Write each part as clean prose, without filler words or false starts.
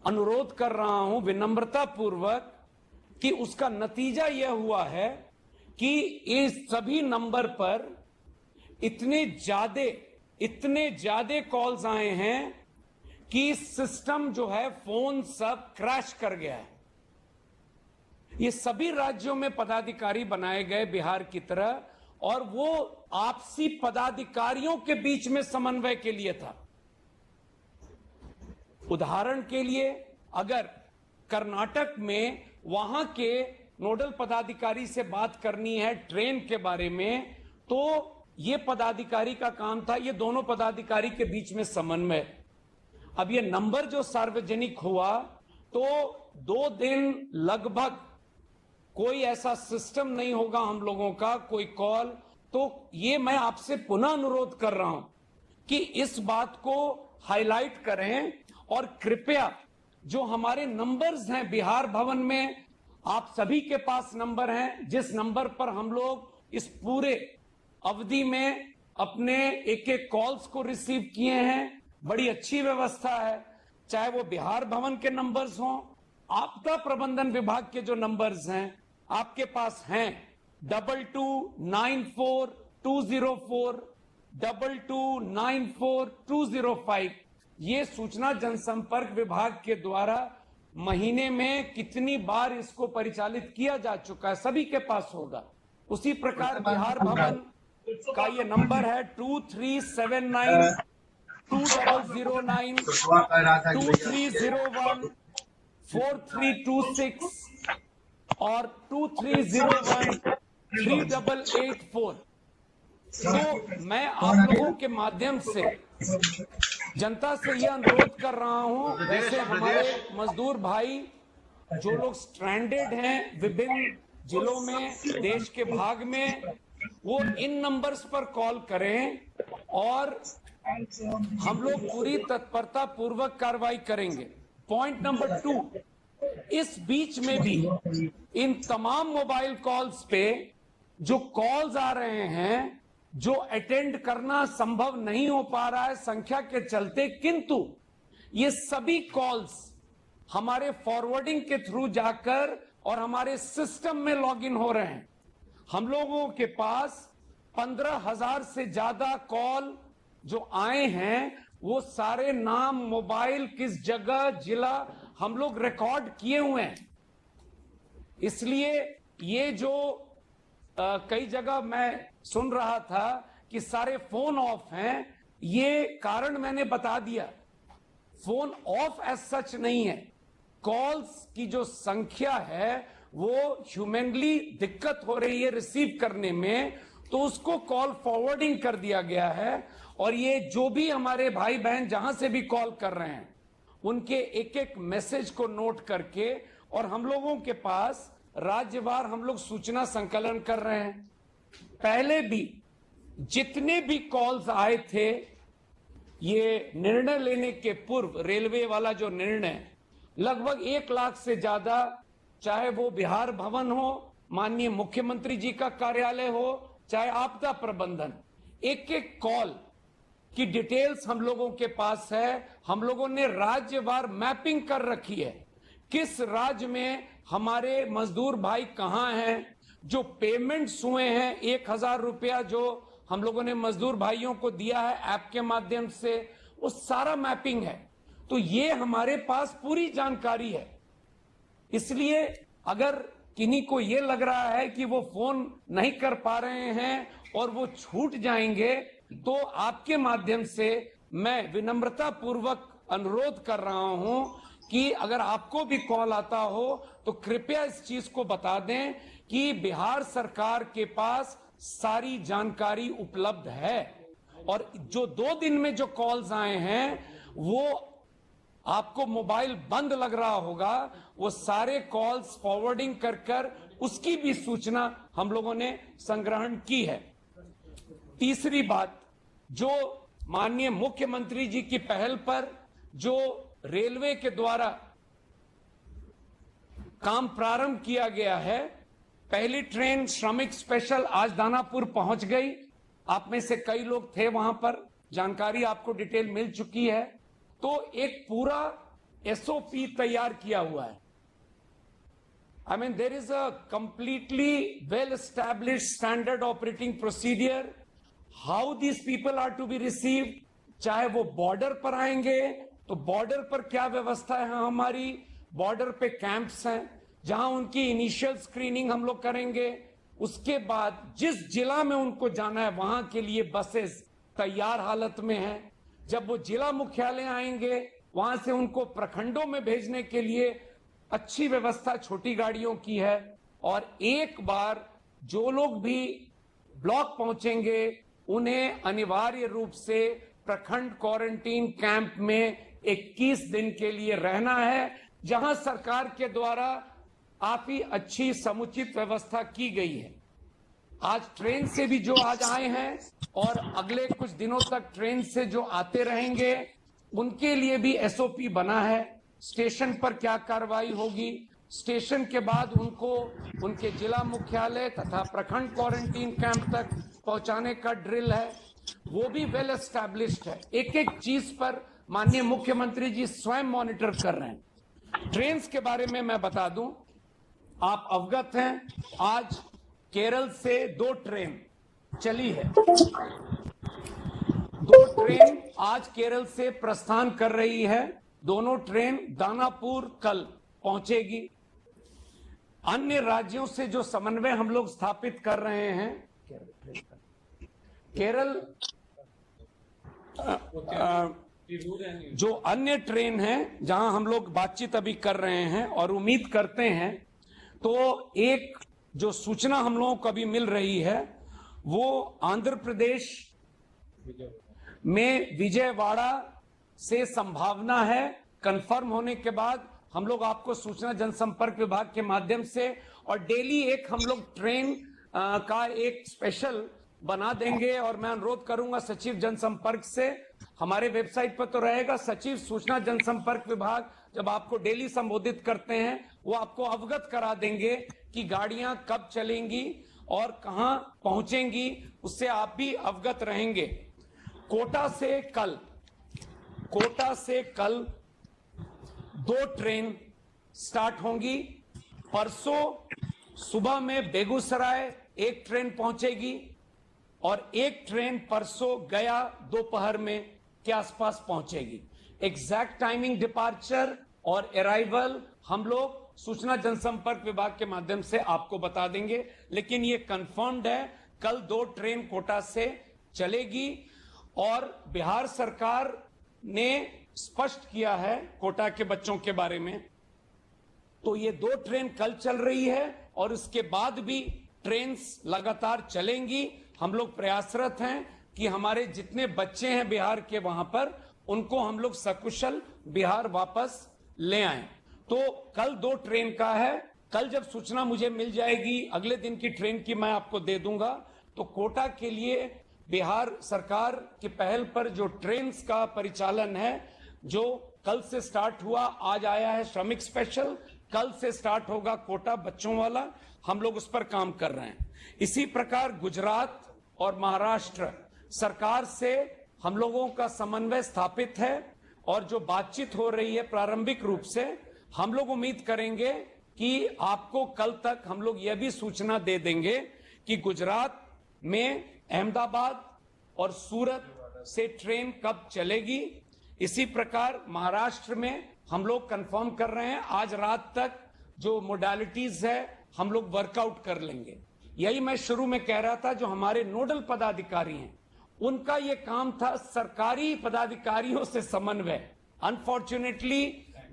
अनुरोध कर रहा हूं विनम्रता पूर्वक कि उसका नतीजा यह हुआ है कि इस सभी नंबर पर इतने ज्यादा कॉल्स आए हैं कि सिस्टम जो है फोन सब क्रैश कर गया है। ये सभी राज्यों में पदाधिकारी बनाए गए बिहार की तरह, और वो आपसी पदाधिकारियों के बीच में समन्वय के लिए था। उदाहरण के लिए अगर कर्नाटक में वहां के नोडल पदाधिकारी से बात करनी है ट्रेन के बारे में, तो ये पदाधिकारी का काम था ये दोनों पदाधिकारी के बीच में समन्वय। अब ये नंबर जो सार्वजनिक हुआ तो 2 दिन लगभग कोई ऐसा सिस्टम नहीं होगा हम लोगों का, कोई कॉल। तो ये मैं आपसे पुनः अनुरोध कर रहा हूं कि इस बात को हाईलाइट करें, और कृपया जो हमारे नंबर्स हैं बिहार भवन में, आप सभी के पास नंबर हैं, जिस नंबर पर हम लोग इस पूरे अवधि में अपने एक कॉल्स को रिसीव किए हैं, बड़ी अच्छी व्यवस्था है। चाहे वो बिहार भवन के नंबर्स हों, आपदा प्रबंधन विभाग के जो नंबर्स हैं आपके पास हैं 2294-204, 2294-205। ये सूचना जनसंपर्क विभाग के द्वारा महीने में कितनी बार इसको परिचालित किया जा चुका है, सभी के पास होगा। उसी प्रकार बिहार भवन का ये नंबर है 2379-2009, 2301, 4326 और 2301-3884। तो मैं आप लोगों के माध्यम से जनता से यह अनुरोध कर रहा हूं, जैसे हमारे मजदूर भाई जो लोग स्ट्रैंडेड हैं विभिन्न जिलों में, देश के भाग में, वो इन नंबर्स पर कॉल करें और हम लोग पूरी तत्परता पूर्वक कार्रवाई करेंगे। पॉइंट नंबर 2, इस बीच में भी इन तमाम मोबाइल कॉल्स पे जो कॉल्स आ रहे हैं, जो अटेंड करना संभव नहीं हो पा रहा है संख्या के चलते, किंतु ये सभी कॉल्स हमारे फॉरवर्डिंग के थ्रू जाकर और हमारे सिस्टम में लॉगिन हो रहे हैं। हम लोगों के पास 15,000 से ज्यादा कॉल जो आए हैं, वो सारे नाम, मोबाइल, किस जगह, जिला हम लोग रिकॉर्ड किए हुए हैं। इसलिए ये जो कई जगह मैं सुन रहा था कि सारे फोन ऑफ हैं, ये कारण मैंने बता दिया। फोन ऑफ एज सच नहीं है, कॉल्स की जो संख्या है वो ह्यूमनली दिक्कत हो रही है रिसीव करने में, तो उसको कॉल फॉरवर्डिंग कर दिया गया है। और ये जो भी हमारे भाई बहन जहां से भी कॉल कर रहे हैं, उनके एक मैसेज को नोट करके, और हम लोगों के पास राज्यवार हम लोग सूचना संकलन कर रहे हैं। पहले भी जितने भी कॉल्स आए थे, ये निर्णय लेने के पूर्व रेलवे वाला जो निर्णय, लगभग 1 लाख से ज्यादा, चाहे वो बिहार भवन हो, माननीय मुख्यमंत्री जी का कार्यालय हो, चाहे आपदा प्रबंधन, एक कॉल की डिटेल्स हम लोगों के पास है। हम लोगों ने राज्यवार मैपिंग कर रखी है, किस राज्य में हमारे मजदूर भाई कहां हैं, जो पेमेंट्स हुए हैं 1,000 रुपया जो हम लोगों ने मजदूर भाइयों को दिया है ऐप के माध्यम से, वो सारा मैपिंग है। तो ये हमारे पास पूरी जानकारी है। इसलिए अगर किन्हीं को ये लग रहा है कि वो फोन नहीं कर पा रहे हैं और वो छूट जाएंगे, तो आपके माध्यम से मैं विनम्रता पूर्वक अनुरोध कर रहा हूं कि अगर आपको भी कॉल आता हो तो कृपया इस चीज को बता दें कि बिहार सरकार के पास सारी जानकारी उपलब्ध है। और जो 2 दिन में जो कॉल्स आए हैं, वो आपको मोबाइल बंद लग रहा होगा, वो सारे कॉल्स फॉरवर्डिंग कर उसकी भी सूचना हम लोगों ने संग्रहण की है। तीसरी बात, जो माननीय मुख्यमंत्री जी की पहल पर जो रेलवे के द्वारा काम प्रारंभ किया गया है, पहली ट्रेन श्रमिक स्पेशल आज दानापुर पहुंच गई। आप में से कई लोग थे वहां पर, जानकारी आपको डिटेल मिल चुकी है। तो एक पूरा एसओपी तैयार किया हुआ है। I mean, there is a completely well-established standard operating procedure how these people are to be received. चाहे वो बॉर्डर पर आएंगे तो बॉर्डर पर क्या व्यवस्था है हमारी, बॉर्डर पे कैंप्स हैं जहां उनकी इनिशियल स्क्रीनिंग हम लोग करेंगे। उसके बाद जिस जिला में उनको जाना है वहां के लिए बसेस तैयार हालत में हैं। जब वो जिला मुख्यालय आएंगे वहां से उनको प्रखंडों में भेजने के लिए अच्छी व्यवस्था छोटी गाड़ियों की है। और एक बार जो लोग भी ब्लॉक पहुंचेंगे उन्हें अनिवार्य रूप से प्रखंड क्वारंटीन कैंप में 21 दिन के लिए रहना है, जहां सरकार के द्वारा काफी अच्छी समुचित व्यवस्था की गई है। आज ट्रेन से भी जो आज आए हैं और अगले कुछ दिनों तक ट्रेन से जो आते रहेंगे उनके लिए भी एसओपी बना है। स्टेशन पर क्या कार्रवाई होगी, स्टेशन के बाद उनको उनके जिला मुख्यालय तथा प्रखंड क्वारंटीन कैंप तक पहुंचाने का ड्रिल है, वो भी वेल एस्टैब्लिश्ड है। एक एक चीज पर माननीय मुख्यमंत्री जी स्वयं मॉनिटर कर रहे हैं। ट्रेन के बारे में मैं बता दूं, आप अवगत हैं, आज केरल से 2 ट्रेन चली है। 2 ट्रेन आज केरल से प्रस्थान कर रही है। दोनों ट्रेन दानापुर कल पहुंचेगी। अन्य राज्यों से जो समन्वय हम लोग स्थापित कर रहे हैं, केरल जो अन्य ट्रेन हैं जहां हम लोग बातचीत अभी कर रहे हैं और उम्मीद करते हैं, तो एक जो सूचना हम लोगों को अभी मिल रही है वो आंध्र प्रदेश में विजयवाड़ा से संभावना है। कंफर्म होने के बाद हम लोग आपको सूचना जनसंपर्क विभाग के माध्यम से और डेली एक हम लोग ट्रेन का एक स्पेशल बना देंगे। और मैं अनुरोध करूंगा सचिव जनसंपर्क से, हमारे वेबसाइट पर तो रहेगा, सचिव सूचना जनसंपर्क विभाग जब आपको डेली संबोधित करते हैं वो आपको अवगत करा देंगे कि गाड़ियां कब चलेंगी और कहां पहुंचेंगी, उससे आप भी अवगत रहेंगे। कोटा से कल 2 ट्रेन स्टार्ट होंगी। परसों सुबह में बेगूसराय 1 ट्रेन पहुंचेगी और 1 ट्रेन परसों गया दोपहर में के आसपास पहुंचेगी। एग्जैक्ट टाइमिंग डिपार्चर और अराइवल हम लोग सूचना जनसंपर्क विभाग के माध्यम से आपको बता देंगे, लेकिन ये कंफर्म्ड है, कल 2 ट्रेन कोटा से चलेगी। और बिहार सरकार ने स्पष्ट किया है कोटा के बच्चों के बारे में, तो ये 2 ट्रेन कल चल रही है और उसके बाद भी ट्रेन लगातार चलेंगी। हम लोग प्रयासरत हैं कि हमारे जितने बच्चे हैं बिहार के वहां पर, उनको हम लोग सकुशल बिहार वापस ले आएं। तो कल 2 ट्रेन का है। कल जब सूचना मुझे मिल जाएगी अगले दिन की ट्रेन की मैं आपको दे दूंगा। तो कोटा के लिए बिहार सरकार की पहल पर जो ट्रेन का परिचालन है, जो कल से स्टार्ट हुआ, आज आया है श्रमिक स्पेशल, कल से स्टार्ट होगा कोटा बच्चों वाला, हम लोग उस पर काम कर रहे हैं। इसी प्रकार गुजरात और महाराष्ट्र सरकार से हम लोगों का समन्वय स्थापित है और जो बातचीत हो रही है प्रारंभिक रूप से, हम लोग उम्मीद करेंगे कि आपको कल तक हम लोग यह भी सूचना दे देंगे कि गुजरात में अहमदाबाद और सूरत से ट्रेन कब चलेगी। इसी प्रकार महाराष्ट्र में हम लोग कंफर्म कर रहे हैं, आज रात तक जो मोडालिटीज है हम लोग वर्कआउट कर लेंगे। यही मैं शुरू में कह रहा था, जो हमारे नोडल पदाधिकारी हैं उनका ये काम था सरकारी पदाधिकारियों से समन्वय। अनफॉर्चुनेटली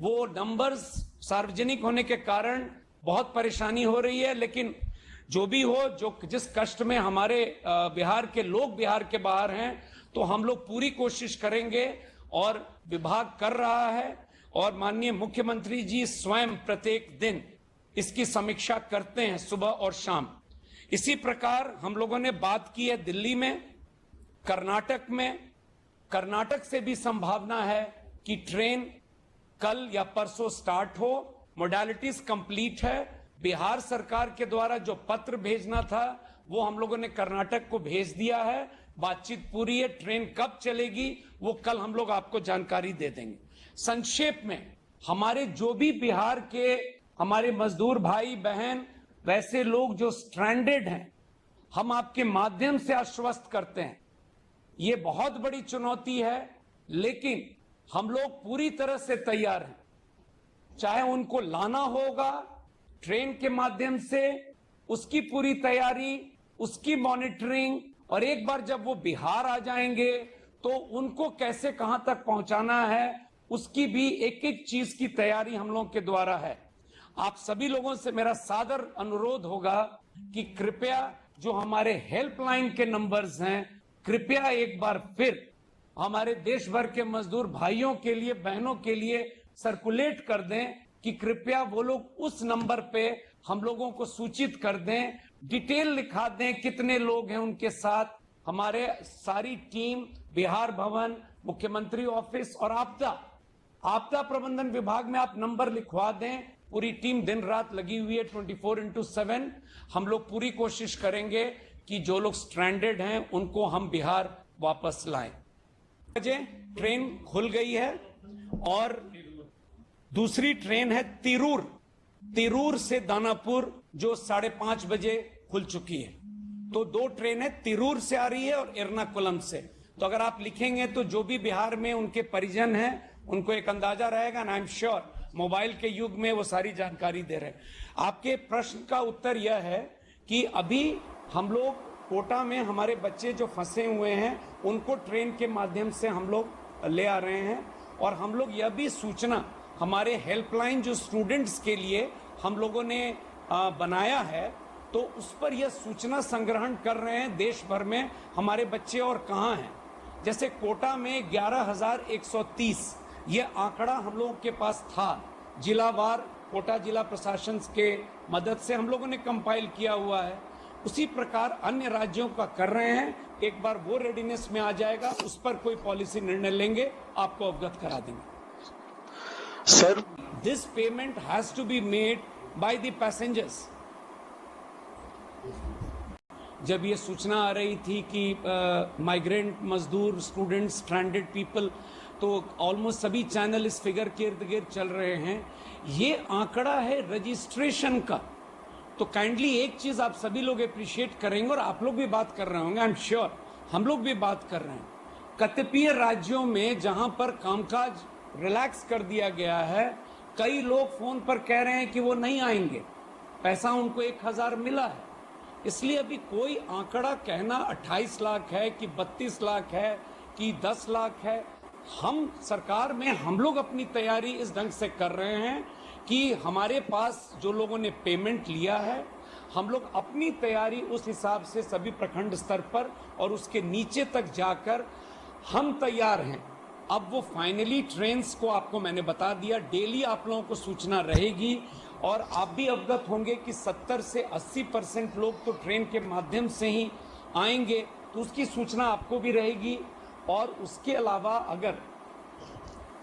वो नंबर्स सार्वजनिक होने के कारण बहुत परेशानी हो रही है, लेकिन जो भी हो, जो जिस कष्ट में हमारे बिहार के लोग बिहार के बाहर हैं, तो हम लोग पूरी कोशिश करेंगे और विभाग कर रहा है और माननीय मुख्यमंत्री जी स्वयं प्रत्येक दिन इसकी समीक्षा करते हैं सुबह और शाम। इसी प्रकार हम लोगों ने बात की है दिल्ली में, कर्नाटक में। कर्नाटक से भी संभावना है कि ट्रेन कल या परसों स्टार्ट हो। मोडालिटीज कंप्लीट है। बिहार सरकार के द्वारा जो पत्र भेजना था वो हम लोगों ने कर्नाटक को भेज दिया है। बातचीत पूरी है। ट्रेन कब चलेगी वो कल हम लोग आपको जानकारी दे देंगे। संक्षेप में हमारे जो भी बिहार के हमारे मजदूर भाई बहन, वैसे लोग जो स्ट्रैंडेड हैं, हम आपके माध्यम से आश्वस्त करते हैं, ये बहुत बड़ी चुनौती है, लेकिन हम लोग पूरी तरह से तैयार हैं। चाहे उनको लाना होगा ट्रेन के माध्यम से, उसकी पूरी तैयारी, उसकी मॉनिटरिंग, और एक बार जब वो बिहार आ जाएंगे तो उनको कैसे कहां तक पहुंचाना है, उसकी भी एक एक चीज की तैयारी हम लोगों के द्वारा है। आप सभी लोगों से मेरा सादर अनुरोध होगा कि कृपया जो हमारे हेल्पलाइन के नंबर्स हैं, कृपया एक बार फिर हमारे देश भर के मजदूर भाइयों के लिए, बहनों के लिए सर्कुलेट कर दें कि कृपया वो लोग उस नंबर पे हम लोगों को सूचित कर दें, डिटेल लिखा दें कितने लोग हैं उनके साथ। हमारे सारी टीम, बिहार भवन, मुख्यमंत्री ऑफिस और आपदा प्रबंधन विभाग में आप नंबर लिखवा दें। पूरी टीम दिन रात लगी हुई है 24/7। हम लोग पूरी कोशिश करेंगे कि जो लोग स्ट्रैंडेड हैं उनको हम बिहार वापस लाएं। बजे ट्रेन खुल गई है और दूसरी ट्रेन है तिरूर से दानापुर, जो 5:30 बजे खुल चुकी है। तो 2 ट्रेनें तिरूर से आ रही है और एर्नाकुलम से। तो अगर आप लिखेंगे तो जो भी बिहार में उनके परिजन हैं उनको एक अंदाजा रहेगा, ना आई एम श्योर मोबाइल के युग में वो सारी जानकारी दे रहे हैं। आपके प्रश्न का उत्तर यह है कि अभी हम लोग कोटा में हमारे बच्चे जो फंसे हुए हैं उनको ट्रेन के माध्यम से हम लोग ले आ रहे हैं, और हम लोग यह भी सूचना हमारे हेल्पलाइन जो स्टूडेंट्स के लिए हम लोगों ने बनाया है, तो उस पर यह सूचना संग्रहण कर रहे हैं देश भर में हमारे बच्चे और कहाँ हैं। जैसे कोटा में 11,130 ये आंकड़ा हम लोगों के पास था, जिलावार कोटा जिला प्रशासन के मदद से हम लोगों ने कंपाइल किया हुआ है। उसी प्रकार अन्य राज्यों का कर रहे हैं। एक बार वो रेडीनेस में आ जाएगा, उस पर कोई पॉलिसी निर्णय लेंगे, आपको अवगत करा देंगे। Sir, this payment has to be made by the passengers. जब ये सूचना आ रही थी कि माइग्रेंट मजदूर, स्टूडेंट्स, स्ट्रैंडेड पीपल, तो ऑलमोस्ट सभी चैनल इस फिगर के इर्द गिर्द चल रहे हैं। ये आंकड़ा है रजिस्ट्रेशन का। तो काइंडली एक चीज आप सभी लोग अप्रिशिएट करेंगे, और आप लोग भी बात कर रहे होंगे, आई एम श्योर हम लोग भी बात कर रहे हैं। कतिपय राज्यों में जहां पर कामकाज रिलैक्स कर दिया गया है, कई लोग फोन पर कह रहे हैं कि वो नहीं आएंगे, पैसा उनको 1,000 मिला है। इसलिए अभी कोई आंकड़ा कहना 28 लाख है कि 32 लाख है कि 10 लाख है, हम सरकार में हम लोग अपनी तैयारी इस ढंग से कर रहे हैं कि हमारे पास जो लोगों ने पेमेंट लिया है, हम लोग अपनी तैयारी उस हिसाब से सभी प्रखंड स्तर पर और उसके नीचे तक जाकर हम तैयार हैं। अब वो फाइनली ट्रेन्स को आपको मैंने बता दिया, डेली आप लोगों को सूचना रहेगी, और आप भी अवगत होंगे कि 70 से 80% लोग तो ट्रेन के माध्यम से ही आएंगे, तो उसकी सूचना आपको भी रहेगी। और उसके अलावा अगर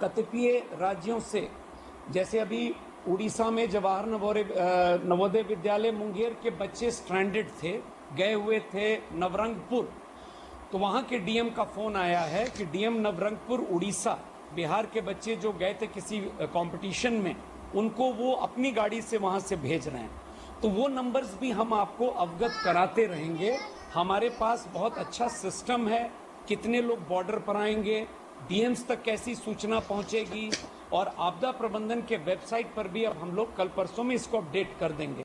कतिपय राज्यों से, जैसे अभी उड़ीसा में जवाहर नवोदय विद्यालय मुंगेर के बच्चे स्ट्रैंडेड थे, गए हुए थे नवरंगपुर, तो वहाँ के डीएम का फोन आया है कि डीएम नवरंगपुर उड़ीसा, बिहार के बच्चे जो गए थे किसी कंपटीशन में, उनको वो अपनी गाड़ी से वहाँ से भेज रहे हैं। तो वो नंबर्स भी हम आपको अवगत कराते रहेंगे। हमारे पास बहुत अच्छा सिस्टम है, कितने लोग बॉर्डर पर आएंगे, डीएम्स तक कैसी सूचना पहुंचेगी, और आपदा प्रबंधन के वेबसाइट पर भी अब हम लोग कल परसों में इसको अपडेट कर देंगे।